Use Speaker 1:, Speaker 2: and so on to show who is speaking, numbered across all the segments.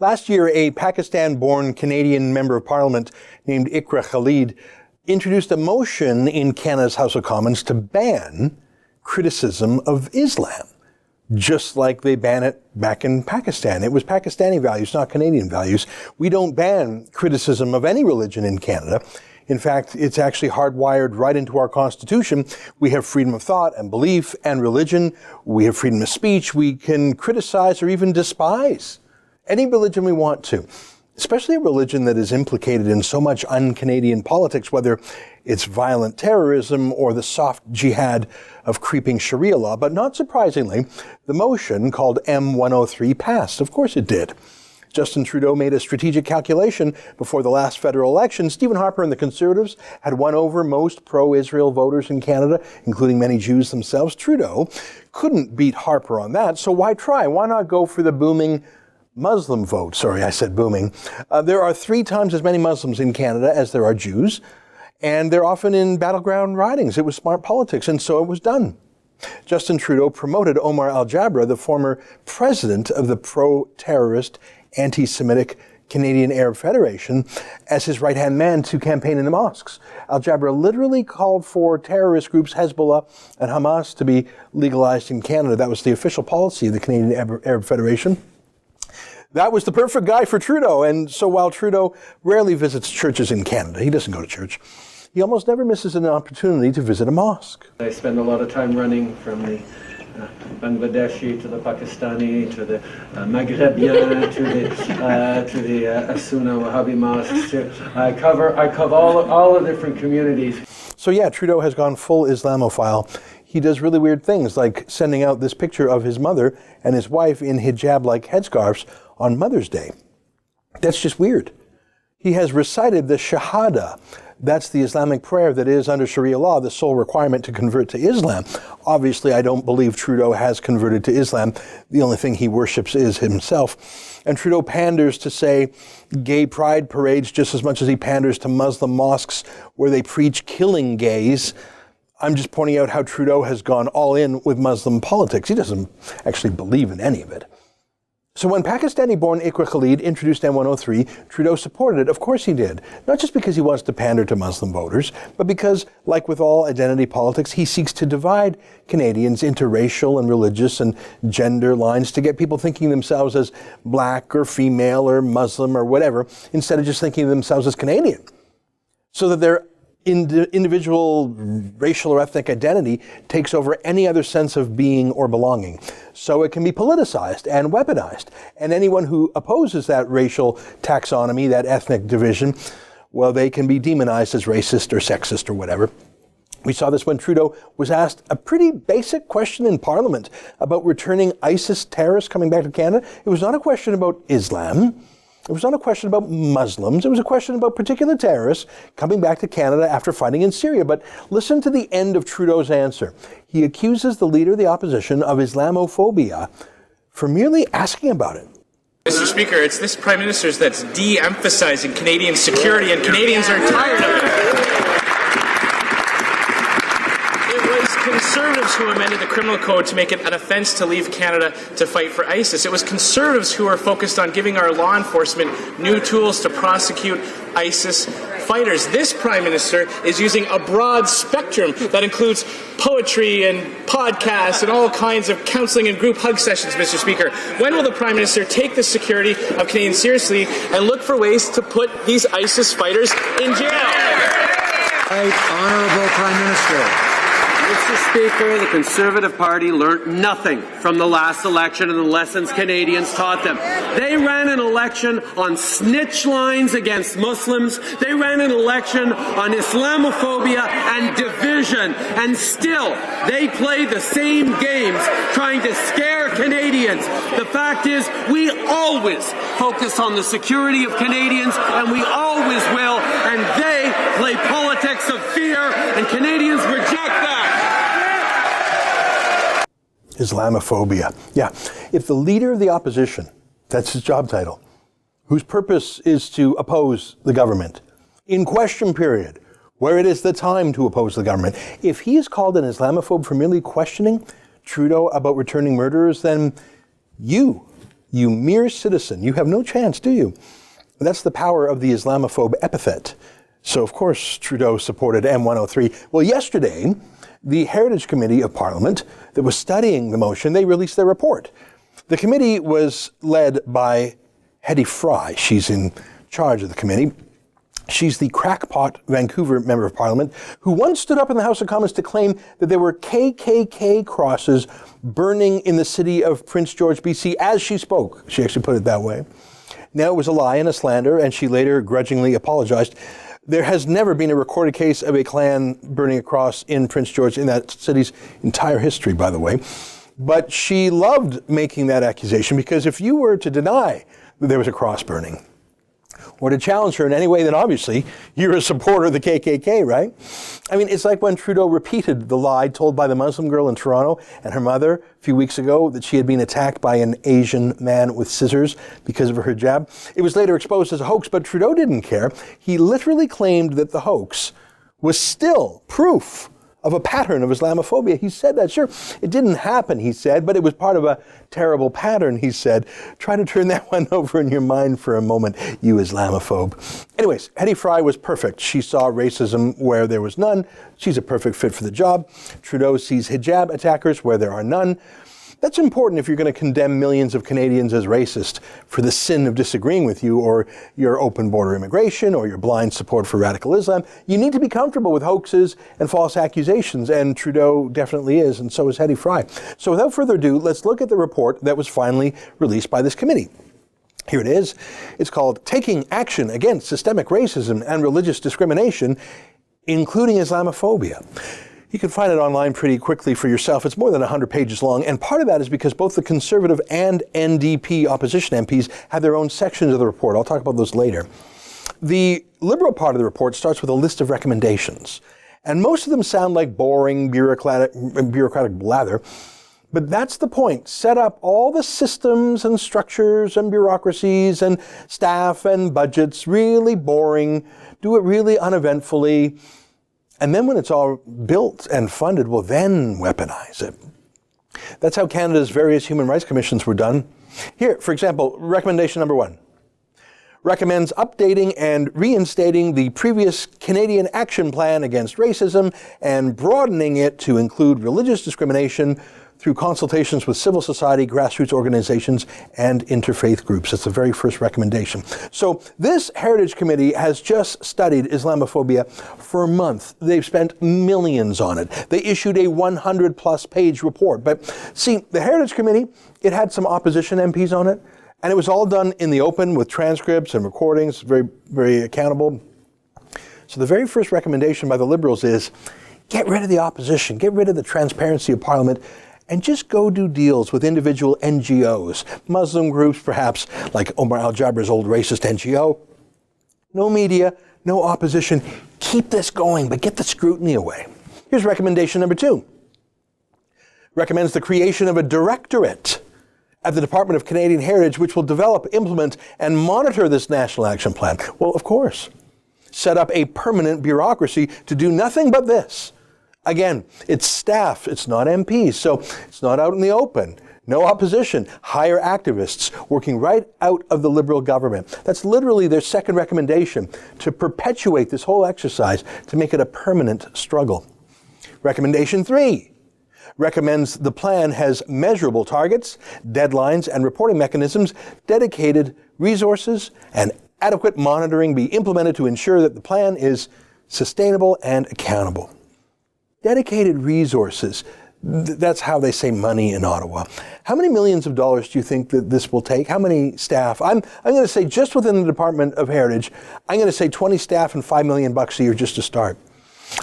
Speaker 1: Last year, a Pakistan-born Canadian member of parliament named Iqra Khalid introduced a motion in Canada's House of Commons to ban criticism of Islam, just like they ban it back in Pakistan. It was Pakistani values, not Canadian values. We don't ban criticism of any religion in Canada. In fact, it's actually hardwired right into our Constitution. We have freedom of thought and belief and religion. We have freedom of speech. We can criticize or even despise any religion we want to, especially a religion that is implicated in so much un-Canadian politics, whether it's violent terrorism or the soft jihad of creeping Sharia law. But not surprisingly, the motion called M-103 passed. Of course it did. Justin Trudeau made a strategic calculation before the last federal election. Stephen Harper and the Conservatives had won over most pro-Israel voters in Canada, including many Jews themselves. Trudeau couldn't beat Harper on that, so why try? Why not go for the booming Muslim vote? Sorry, I said booming. There are 3 times as many Muslims in Canada as there are Jews, and they're often in battleground ridings. It was smart politics, and so it was done. Justin Trudeau promoted Omar Al-Jabra, the former president of the pro-terrorist anti-Semitic Canadian Arab Federation, as his right-hand man to campaign in the mosques. Al-Jabra literally called for terrorist groups Hezbollah and Hamas to be legalized in Canada. That was the official policy of the Canadian Arab Federation. That was the perfect guy for Trudeau. And so while Trudeau rarely visits churches in Canada, he doesn't go to church, he almost never misses an opportunity to visit a mosque.
Speaker 2: I spend a lot of time running from the Bangladeshi to the Pakistani to the Maghrebien to the Sunni Wahhabi mosques. I cover all the different communities.
Speaker 1: So yeah, Trudeau has gone full Islamophile. He does really weird things, like sending out this picture of his mother and his wife in hijab-like headscarves on Mother's Day. That's just weird. He has recited the Shahada. That's the Islamic prayer that is, under Sharia law, the sole requirement to convert to Islam. Obviously, I don't believe Trudeau has converted to Islam. The only thing he worships is himself. And Trudeau panders to, say, gay pride parades just as much as he panders to Muslim mosques where they preach killing gays. I'm just pointing out how Trudeau has gone all in with Muslim politics. He doesn't actually believe in any of it. So when Pakistani-born Iqra Khalid introduced M-103, Trudeau supported it. Of course he did. Not just because he wants to pander to Muslim voters, but because, like with all identity politics, he seeks to divide Canadians into racial and religious and gender lines to get people thinking themselves as black or female or Muslim or whatever, instead of just thinking of themselves as Canadian. So that their individual racial or ethnic identity takes over any other sense of being or belonging. So it can be politicized and weaponized. And anyone who opposes that racial taxonomy, that ethnic division, well, they can be demonized as racist or sexist or whatever. We saw this when Trudeau was asked a pretty basic question in Parliament about returning ISIS terrorists coming back to Canada. It was not a question about Islam. It was not a question about Muslims. It was a question about particular terrorists coming back to Canada after fighting in Syria. But listen to the end of Trudeau's answer. He accuses the leader of the opposition of Islamophobia for merely asking about it.
Speaker 3: Mr. Speaker, it's this Prime Minister's that's de-emphasizing Canadian security, and Canadians are tired of it. Conservatives who amended the criminal code to make it an offence to leave Canada to fight for ISIS. It was Conservatives who were focused on giving our law enforcement new tools to prosecute ISIS fighters. This Prime Minister is using a broad spectrum that includes poetry and podcasts and all kinds of counselling and group hug sessions, Mr. Speaker. When will the Prime Minister take the security of Canadians seriously and look for ways to put these ISIS fighters in jail?
Speaker 4: Right, Honourable Prime Minister.
Speaker 2: Mr. Speaker, the Conservative Party learnt nothing from the last election and the lessons Canadians taught them. They ran an election on snitch lines against Muslims. They ran an election on Islamophobia and division. And still, they play the same games trying to scare Canadians. The fact is, we always focus on the security of Canadians, and we always will. And they play politics of fear, and Canadians reject that.
Speaker 1: Islamophobia. Yeah. If the leader of the opposition, that's his job title, whose purpose is to oppose the government, in question period, where it is the time to oppose the government, if he is called an Islamophobe for merely questioning Trudeau about returning murderers, then you You mere citizen. You have no chance, do you? That's the power of the Islamophobe epithet. So, of course, Trudeau supported M-103. Well, yesterday, the Heritage Committee of Parliament that was studying the motion, they released their report. The committee was led by Hedy Fry. She's in charge of the committee. She's the crackpot Vancouver member of Parliament who once stood up in the House of Commons to claim that there were KKK crosses burning in the city of Prince George, BC, as she spoke. She actually put it that way. Now, it was a lie and a slander, and she later grudgingly apologized. There has never been a recorded case of a Klan burning a cross in Prince George in that city's entire history, by the way. But she loved making that accusation, because if you were to deny that there was a cross burning, or to challenge her in any way, then obviously you're a supporter of the KKK, right? I mean, it's like when Trudeau repeated the lie told by the Muslim girl in Toronto and her mother a few weeks ago that she had been attacked by an Asian man with scissors because of her hijab. It was later exposed as a hoax, but Trudeau didn't care. He literally claimed that the hoax was still proof of a pattern of Islamophobia. He said that. Sure, it didn't happen, he said, but it was part of a terrible pattern, he said. Try to turn that one over in your mind for a moment, you Islamophobe. Anyways, Hedy Fry was perfect. She saw racism where there was none. She's a perfect fit for the job. Trudeau sees hijab attackers where there are none. That's important if you're going to condemn millions of Canadians as racist for the sin of disagreeing with you, or your open border immigration, or your blind support for radical Islam. You need to be comfortable with hoaxes and false accusations, and Trudeau definitely is, and so is Hedy Fry. So without further ado, let's look at the report that was finally released by this committee. Here it is. It's called Taking Action Against Systemic Racism and Religious Discrimination, Including Islamophobia. You can find it online pretty quickly for yourself. It's more than 100 pages long, and part of that is because both the Conservative and NDP opposition MPs have their own sections of the report. I'll talk about those later. The Liberal part of the report starts with a list of recommendations, and most of them sound like boring bureaucratic blather, but that's the point. Set up all the systems and structures and bureaucracies and staff and budgets, really boring, do it really uneventfully. And then when it's all built and funded, well, then weaponize it. That's how Canada's various human rights commissions were done. Here, for example, recommendation number 1. Recommends updating and reinstating the previous Canadian Action Plan Against Racism and broadening it to include religious discrimination through consultations with civil society, grassroots organizations, and interfaith groups. That's the very first recommendation. So this Heritage Committee has just studied Islamophobia for a month. They've spent millions on it. They issued a 100-plus page report. But see, the Heritage Committee, it had some opposition MPs on it, and it was all done in the open with transcripts and recordings, very, very accountable. So the very first recommendation by the Liberals is get rid of the opposition, get rid of the transparency of Parliament, and just go do deals with individual NGOs, Muslim groups perhaps, like Omar al-Jaber's old racist NGO. No media, no opposition. Keep this going, but get the scrutiny away. Here's recommendation number 2. Recommends the creation of a directorate at the Department of Canadian Heritage, which will develop, implement, and monitor this National Action Plan. Well, of course. Set up a permanent bureaucracy to do nothing but this. Again, it's staff, it's not MPs, so it's not out in the open. No opposition. Hire activists working right out of the Liberal government. That's literally their second recommendation, to perpetuate this whole exercise, to make it a permanent struggle. Recommendation 3 recommends the plan has measurable targets, deadlines, and reporting mechanisms, dedicated resources, and adequate monitoring be implemented to ensure that the plan is sustainable and accountable. Dedicated resources, that's how they say money in Ottawa. How many millions of dollars do you think that this will take? How many staff? I'm going to say just within the Department of Heritage, I'm going to say 20 staff and $5 million a year just to start.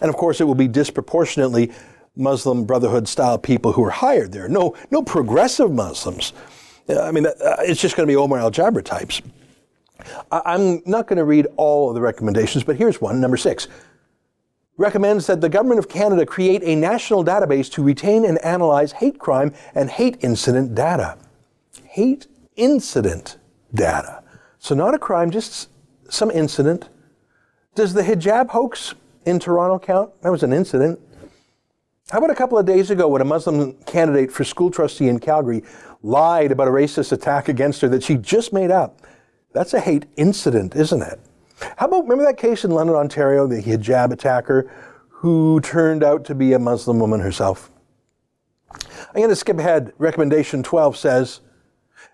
Speaker 1: And of course, it will be disproportionately Muslim Brotherhood style people who are hired there. No progressive Muslims. I mean, it's just going to be Omar al-Jaber types. I'm not going to read all of the recommendations, but here's one, number 6. Recommends that the Government of Canada create a national database to retain and analyze hate crime and hate incident data. Hate incident data. So not a crime, just some incident. Does the hijab hoax in Toronto count? That was an incident. How about a couple of days ago when a Muslim candidate for school trustee in Calgary lied about a racist attack against her that she just made up? That's a hate incident, isn't it? How about, remember that case in London, Ontario, the hijab attacker who turned out to be a Muslim woman herself? I'm going to skip ahead. Recommendation 12 says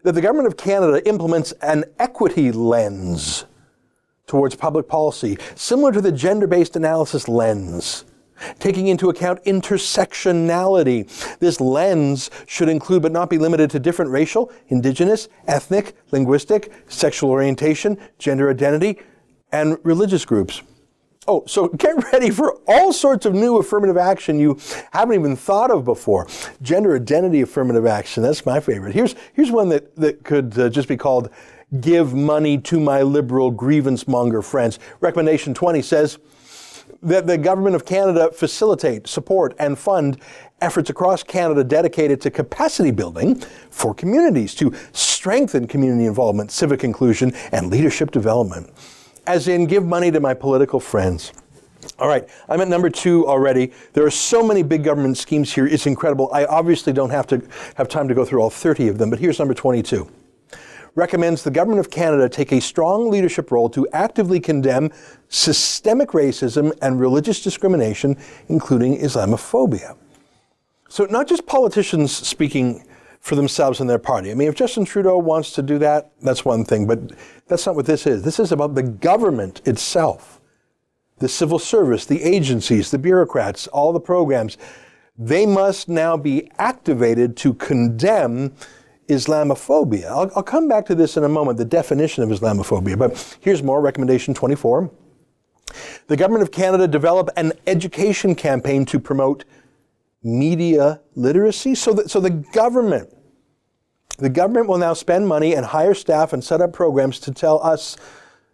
Speaker 1: that the Government of Canada implements an equity lens towards public policy, similar to the gender-based analysis lens, taking into account intersectionality. This lens should include but not be limited to different racial, indigenous, ethnic, linguistic, sexual orientation, gender identity, and religious groups. Oh, so get ready for all sorts of new affirmative action you haven't even thought of before. Gender identity affirmative action, that's my favorite. Here's one that could just be called Give Money to My Liberal Grievance Monger Friends. Recommendation 20 says that the Government of Canada facilitate, support, and fund efforts across Canada dedicated to capacity building for communities to strengthen community involvement, civic inclusion, and leadership development. As in, give money to my political friends. All right, I'm at number 2 already. There are so many big government schemes here, it's incredible. I obviously don't have time to go through all 30 of them, but here's number 22. Recommends the Government of Canada take a strong leadership role to actively condemn systemic racism and religious discrimination, including Islamophobia. So not just politicians speaking for themselves and their party. I mean, if Justin Trudeau wants to do that, that's one thing, but that's not what this is. This is about the government itself, the civil service, the agencies, the bureaucrats, all the programs. They must now be activated to condemn Islamophobia. I'll come back to this in a moment, the definition of Islamophobia, but here's more. Recommendation 24. The Government of Canada develop an education campaign to promote media literacy. So the government will now spend money and hire staff and set up programs to tell us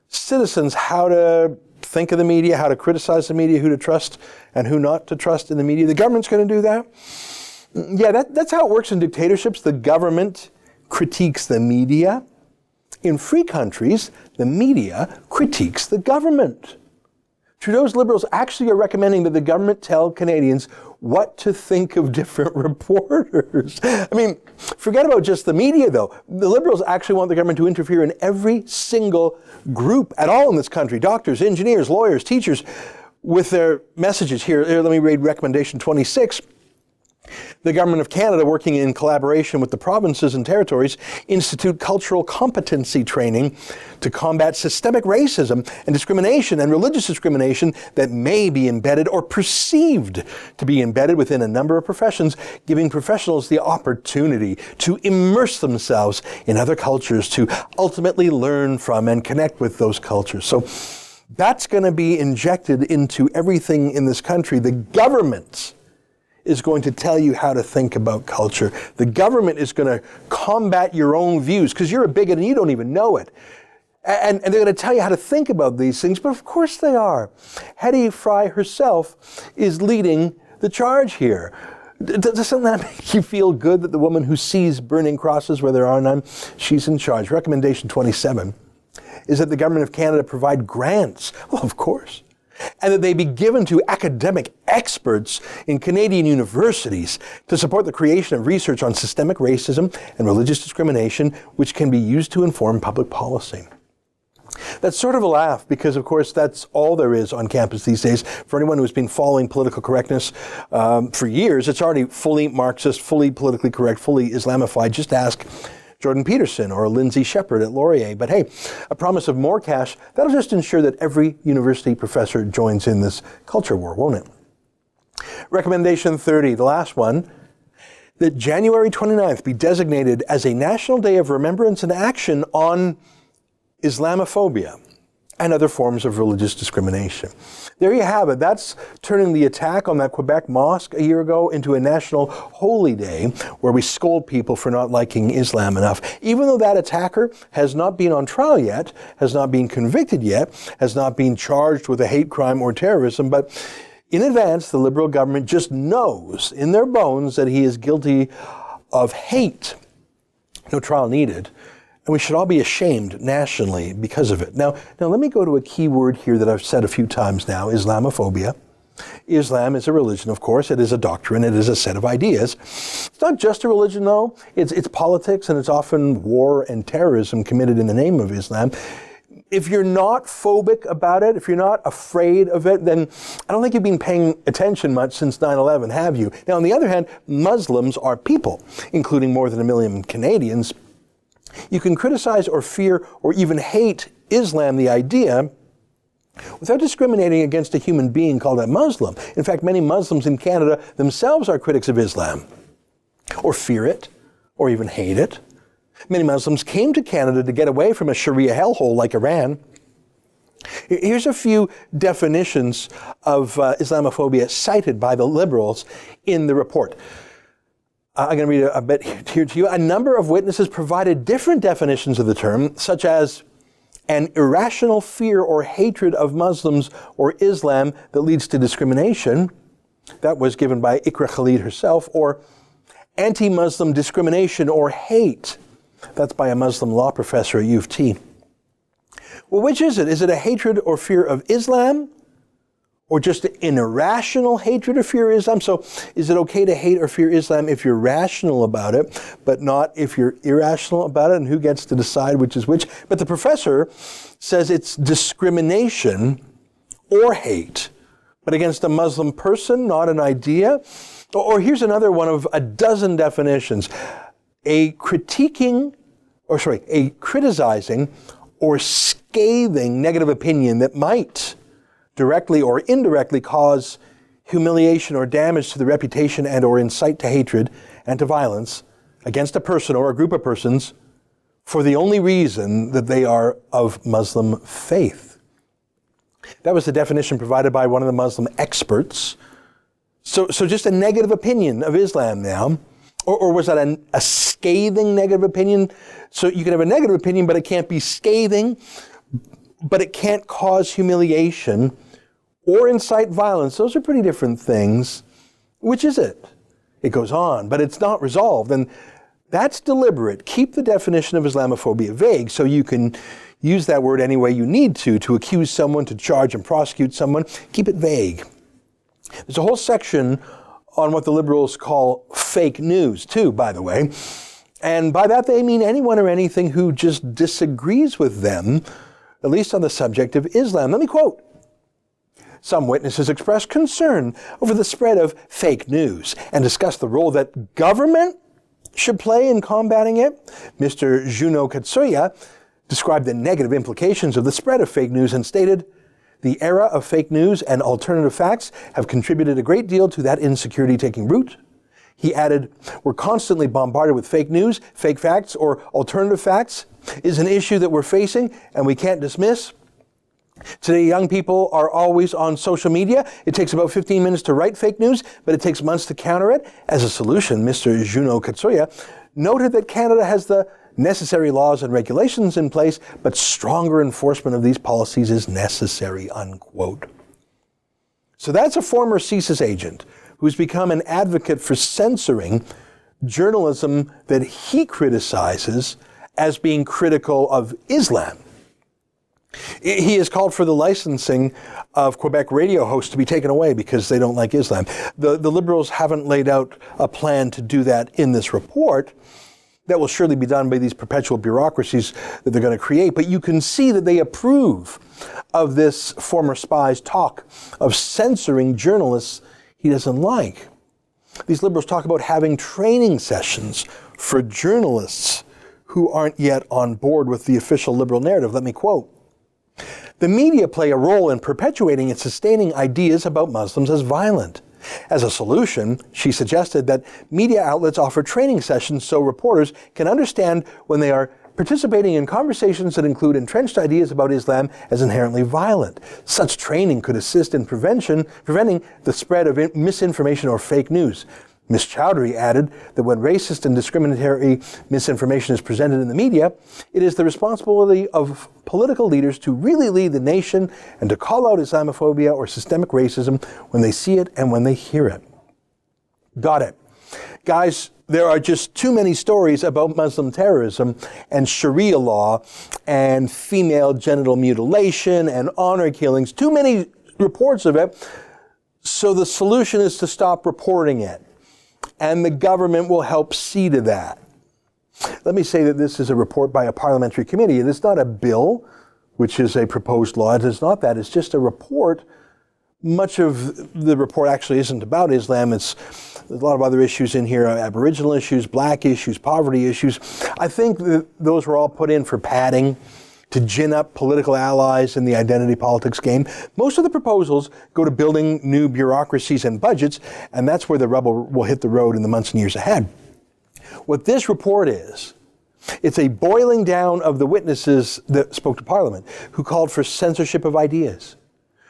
Speaker 1: citizens how to think of the media, how to criticize the media, who to trust and who not to trust in the media. The government's going to do that. Yeah, that's how it works in dictatorships. The government critiques the media. In free countries, the media critiques the government. Trudeau's Liberals actually are recommending that the government tell Canadians what to think of different reporters. I mean, forget about just the media, though. The Liberals actually want the government to interfere in every single group at all in this country. Doctors, engineers, lawyers, teachers, with their messages. Here, let me read recommendation 26. The Government of Canada, working in collaboration with the provinces and territories, institute cultural competency training to combat systemic racism and discrimination and religious discrimination that may be embedded or perceived to be embedded within a number of professions, giving professionals the opportunity to immerse themselves in other cultures, to ultimately learn from and connect with those cultures. So that's going to be injected into everything in this country. The government is going to tell you how to think about culture. The government is going to combat your own views because you're a bigot and you don't even know it. And they're going to tell you how to think about these things, but of course they are. Hedy Fry herself is leading the charge here. Doesn't that make you feel good that the woman who sees burning crosses where there are none, she's in charge? Recommendation 27 is that the Government of Canada provide grants. Well, of course. And that they be given to academic experts in Canadian universities to support the creation of research on systemic racism and religious discrimination, which can be used to inform public policy. That's sort of a laugh because, of course, that's all there is on campus these days. For anyone who's been following political correctness for years, it's already fully Marxist, fully politically correct, fully Islamified. Just ask Jordan Peterson or Lindsay Shepherd at Laurier. But hey, a promise of more cash, that'll just ensure that every university professor joins in this culture war, won't it? Recommendation 30, the last one, that January 29th be designated as a National Day of Remembrance and Action on Islamophobia and other forms of religious discrimination. There you have it. That's turning the attack on that Quebec mosque a year ago into a national holy day where we scold people for not liking Islam enough. Even though that attacker has not been on trial yet, has not been convicted yet, has not been charged with a hate crime or terrorism, but in advance, the Liberal government just knows in their bones that he is guilty of hate. No trial needed. And we should all be ashamed nationally because of it. Now let me go to a key word here that I've said a few times now, Islamophobia. Islam is a religion, of course. It is a doctrine. It is a set of ideas. It's not just a religion, though. It's politics, and it's often war and terrorism committed in the name of Islam. If you're not phobic about it, if you're not afraid of it, then I don't think you've been paying attention much since 9/11, have you? Now, on the other hand, Muslims are people, including more than 1 million Canadians. You can criticize or fear or even hate Islam, the idea, without discriminating against a human being called a Muslim. In fact, many Muslims in Canada themselves are critics of Islam, or fear it, or even hate it. Many Muslims came to Canada to get away from a Sharia hellhole like Iran. Here's a few definitions of Islamophobia cited by the Liberals in the report. I'm going to read a bit here to you. A number of witnesses provided different definitions of the term, such as an irrational fear or hatred of Muslims or Islam that leads to discrimination. That was given by Iqra Khalid herself. Or anti-Muslim discrimination or hate. That's by a Muslim law professor at U of T. Well, which is it? Is it a hatred or fear of Islam? Or just an irrational hatred or fear of Islam? So is it okay to hate or fear Islam if you're rational about it, but not if you're irrational about it? And who gets to decide which is which? But the professor says it's discrimination or hate, but against a Muslim person, not an idea. Or here's another one of a dozen definitions. A criticizing or scathing negative opinion that might directly or indirectly cause humiliation or damage to the reputation and or incite to hatred and to violence against a person or a group of persons for the only reason that they are of Muslim faith. That was the definition provided by one of the Muslim experts. So just a negative opinion of Islam now. Or was that a scathing negative opinion? So you can have a negative opinion, but it can't be scathing, but it can't cause humiliation or incite violence. Those are pretty different things. Which is it? It goes on, but it's not resolved. And that's deliberate. Keep the definition of Islamophobia vague so you can use that word any way you need to accuse someone, to charge and prosecute someone. Keep it vague. There's a whole section on what the Liberals call fake news, too, by the way. And by that they mean anyone or anything who just disagrees with them, at least on the subject of Islam. Let me quote. Some witnesses expressed concern over the spread of fake news and discussed the role that government should play in combating it. Mr. Juno Katsuya described the negative implications of the spread of fake news and stated, "The era of fake news and alternative facts have contributed a great deal to that insecurity taking root." He added, "We're constantly bombarded with fake news, fake facts, or alternative facts is an issue that we're facing and we can't dismiss. Today, young people are always on social media. It takes about 15 minutes to write fake news, but it takes months to counter it." As a solution, Mr. Juno Katsuya noted that Canada has the necessary laws and regulations in place, but stronger enforcement of these policies is necessary, unquote. So that's a former CSIS agent who's become an advocate for censoring journalism that he criticizes as being critical of Islam. He has called for the licensing of Quebec radio hosts to be taken away because they don't like Islam. The Liberals haven't laid out a plan to do that in this report. That will surely be done by these perpetual bureaucracies that they're going to create. But you can see that they approve of this former spy's talk of censoring journalists he doesn't like. These Liberals talk about having training sessions for journalists who aren't yet on board with the official Liberal narrative. Let me quote. "The media play a role in perpetuating and sustaining ideas about Muslims as violent. As a solution, she suggested that media outlets offer training sessions so reporters can understand when they are participating in conversations that include entrenched ideas about Islam as inherently violent. Such training could assist in preventing the spread of misinformation or fake news." Ms. Chowdhury added that when racist and discriminatory misinformation is presented in the media, it is the responsibility of political leaders to really lead the nation and to call out Islamophobia or systemic racism when they see it and when they hear it. Got it. Guys, there are just too many stories about Muslim terrorism and Sharia law and female genital mutilation and honor killings. Too many reports of it. So the solution is to stop reporting it, and the government will help see to that. Let me say that this is a report by a parliamentary committee. It is not a bill, which is a proposed law. It is not that. It's just a report. Much of the report actually isn't about Islam. There's a lot of other issues in here, Aboriginal issues, black issues, poverty issues. I think that those were all put in for padding, to gin up political allies in the identity politics game. Most of the proposals go to building new bureaucracies and budgets, and that's where the rubber will hit the road in the months and years ahead. What this report is, it's a boiling down of the witnesses that spoke to Parliament, who called for censorship of ideas,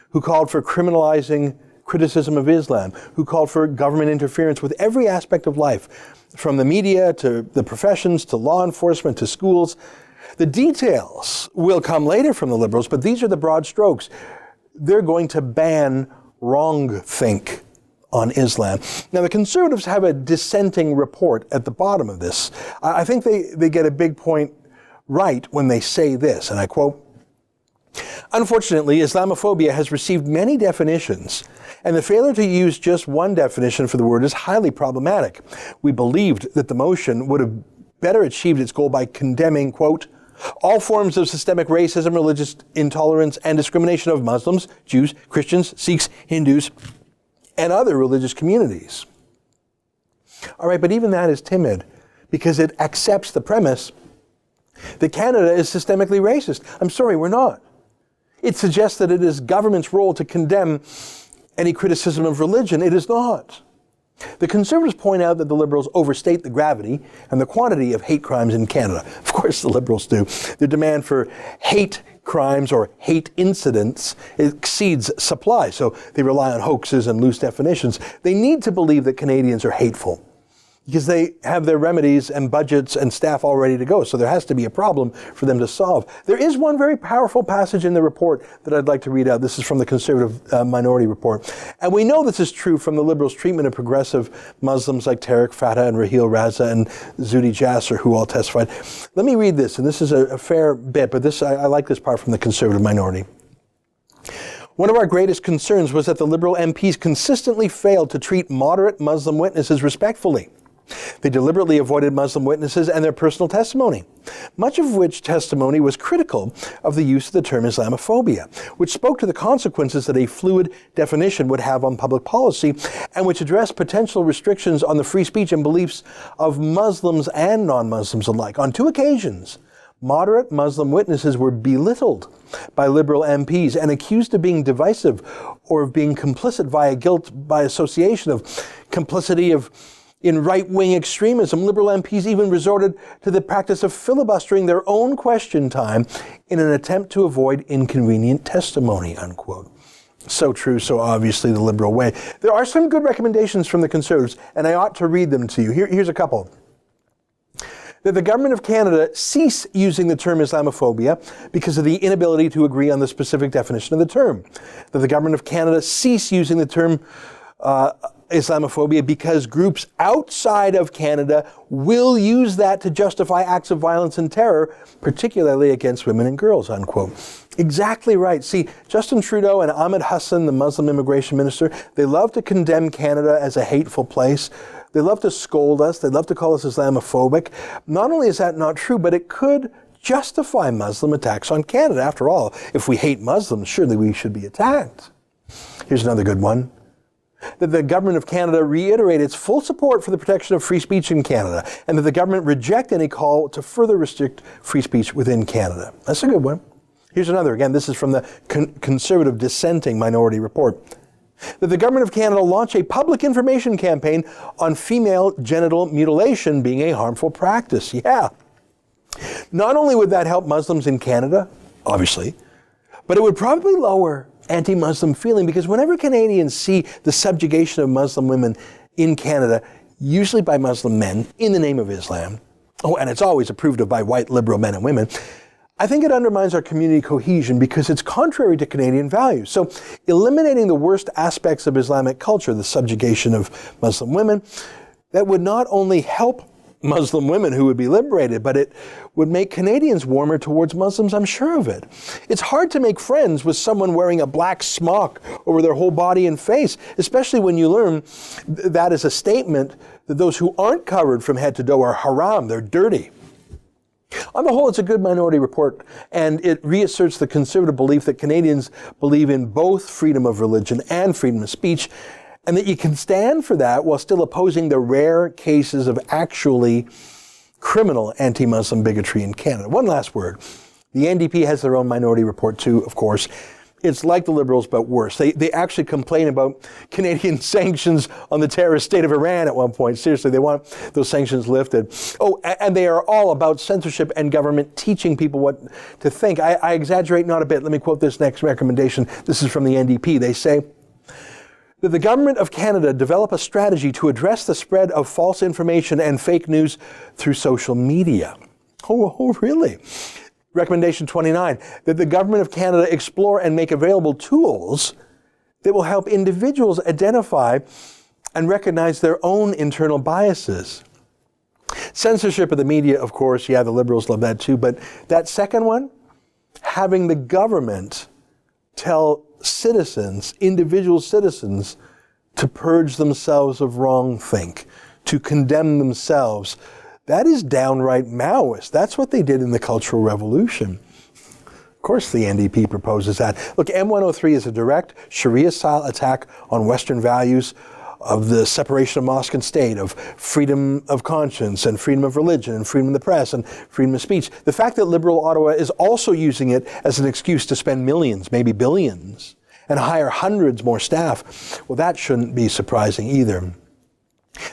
Speaker 1: who called for criminalizing criticism of Islam, who called for government interference with every aspect of life, from the media to the professions to law enforcement to schools. The details will come later from the Liberals, but these are the broad strokes. They're going to ban wrongthink on Islam. Now, the Conservatives have a dissenting report at the bottom of this. I think they get a big point right when they say this, and I quote, "Unfortunately, Islamophobia has received many definitions, and the failure to use just one definition for the word is highly problematic. We believed that the motion would have better achieved its goal by condemning, quote, all forms of systemic racism, religious intolerance, and discrimination of Muslims, Jews, Christians, Sikhs, Hindus, and other religious communities." All right, but even that is timid, because it accepts the premise that Canada is systemically racist. I'm sorry, we're not. It suggests that it is government's role to condemn any criticism of religion. It is not. The Conservatives point out that the Liberals overstate the gravity and the quantity of hate crimes in Canada. Of course the Liberals do. Their demand for hate crimes or hate incidents exceeds supply, so they rely on hoaxes and loose definitions. They need to believe that Canadians are hateful, because they have their remedies and budgets and staff all ready to go. So there has to be a problem for them to solve. There is one very powerful passage in the report that I'd like to read out. This is from the Conservative Minority Report. And we know this is true from the Liberals' treatment of progressive Muslims like Tariq Fatah and Raheel Raza and Zuhdi Jasser, who all testified. Let me read this, and this is a fair bit, but I like this part from the Conservative Minority. "One of our greatest concerns was that the Liberal MPs consistently failed to treat moderate Muslim witnesses respectfully. They deliberately avoided Muslim witnesses and their personal testimony, much of which testimony was critical of the use of the term Islamophobia, which spoke to the consequences that a fluid definition would have on public policy, and which addressed potential restrictions on the free speech and beliefs of Muslims and non-Muslims alike. On 2 occasions, moderate Muslim witnesses were belittled by Liberal MPs and accused of being divisive or of being complicit via guilt by association, of complicity in right-wing extremism. Liberal MPs even resorted to the practice of filibustering their own question time in an attempt to avoid inconvenient testimony," unquote. So true, so obviously the Liberal way. There are some good recommendations from the Conservatives, and I ought to read them to you. Here's a couple. That the Government of Canada cease using the term Islamophobia because of the inability to agree on the specific definition of the term. That the Government of Canada cease using the term Islamophobia because groups outside of Canada will use that to justify acts of violence and terror, particularly against women and girls, unquote. Exactly right. See, Justin Trudeau and Ahmed Hassan, the Muslim immigration minister, they love to condemn Canada as a hateful place. They love to scold us. They love to call us Islamophobic. Not only is that not true, but it could justify Muslim attacks on Canada. After all, if we hate Muslims, surely we should be attacked. Here's another good one. That the Government of Canada reiterate its full support for the protection of free speech in Canada, and that the government reject any call to further restrict free speech within Canada. That's a good one. Here's another. Again, this is from the Conservative Dissenting Minority Report. That the Government of Canada launch a public information campaign on female genital mutilation being a harmful practice. Yeah. Not only would that help Muslims in Canada, obviously, but it would probably lower anti-Muslim feeling, because whenever Canadians see the subjugation of Muslim women in Canada, usually by Muslim men in the name of Islam, and it's always approved of by white liberal men and women, I think it undermines our community cohesion because it's contrary to Canadian values. So eliminating the worst aspects of Islamic culture, the subjugation of Muslim women, that would not only help Muslim women who would be liberated, but it would make Canadians warmer towards Muslims, I'm sure of it. It's hard to make friends with someone wearing a black smock over their whole body and face, especially when you learn that is a statement that those who aren't covered from head to toe are haram, they're dirty. On the whole, it's a good Minority Report, and it reasserts the conservative belief that Canadians believe in both freedom of religion and freedom of speech, and that you can stand for that while still opposing the rare cases of actually criminal anti-Muslim bigotry in Canada. One last word. The NDP has their own Minority Report too, of course. It's like the Liberals, but worse. They actually complain about Canadian sanctions on the terrorist state of Iran at one point. Seriously, they want those sanctions lifted. Oh, and they are all about censorship and government teaching people what to think. I exaggerate not a bit. Let me quote this next recommendation. This is from the NDP. They say that the Government of Canada develop a strategy to address the spread of false information and fake news through social media. Oh, really? Recommendation 29, that the Government of Canada explore and make available tools that will help individuals identify and recognize their own internal biases. Censorship of the media, of course, yeah, the Liberals love that too, but that second one, having the government tell citizens, individual citizens, to purge themselves of wrongthink, to condemn themselves. That is downright Maoist. That's what they did in the Cultural Revolution. Of course, the NDP proposes that. Look, M-103 is a direct Sharia-style attack on Western values of the separation of mosque and state, of freedom of conscience and freedom of religion and freedom of the press and freedom of speech. The fact that Liberal Ottawa is also using it as an excuse to spend millions, maybe billions, and hire hundreds more staff, well, that shouldn't be surprising either.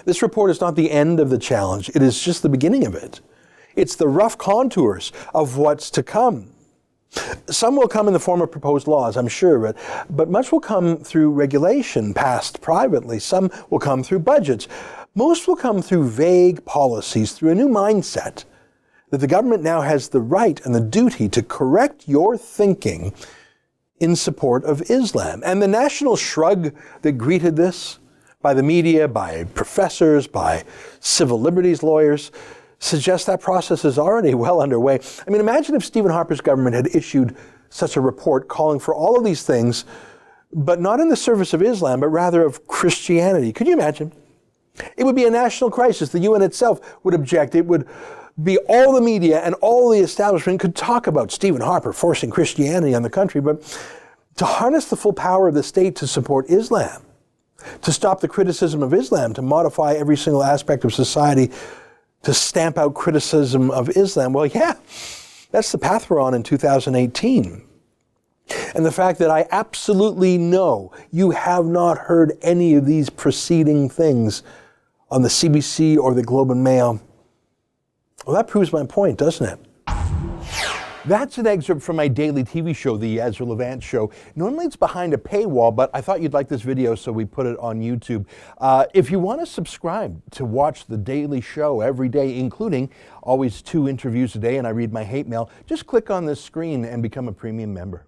Speaker 1: This report is not the end of the challenge. It is just the beginning of it. It's the rough contours of what's to come. Some will come in the form of proposed laws, I'm sure, but much will come through regulation passed privately. Some will come through budgets. Most will come through vague policies, through a new mindset that the government now has the right and the duty to correct your thinking in support of Islam. And the national shrug that greeted this by the media, by professors, by civil liberties lawyers, suggests that process is already well underway. I mean, imagine if Stephen Harper's government had issued such a report calling for all of these things, but not in the service of Islam, but rather of Christianity. Could you imagine? It would be a national crisis. The UN itself would object. It would be all the media and all the establishment could talk about Stephen Harper forcing Christianity on the country, but to harness the full power of the state to support Islam, to stop the criticism of Islam, to modify every single aspect of society, to stamp out criticism of Islam. Well, yeah, that's the path we're on in 2018. And the fact that I absolutely know you have not heard any of these preceding things on the CBC or the Globe and Mail, well, that proves my point, doesn't it? That's an excerpt from my daily TV show, The Ezra Levant Show. Normally it's behind a paywall, but I thought you'd like this video, so we put it on YouTube. If you want to subscribe to watch the daily show every day, including always 2 interviews a day, and I read my hate mail, just click on this screen and become a premium member.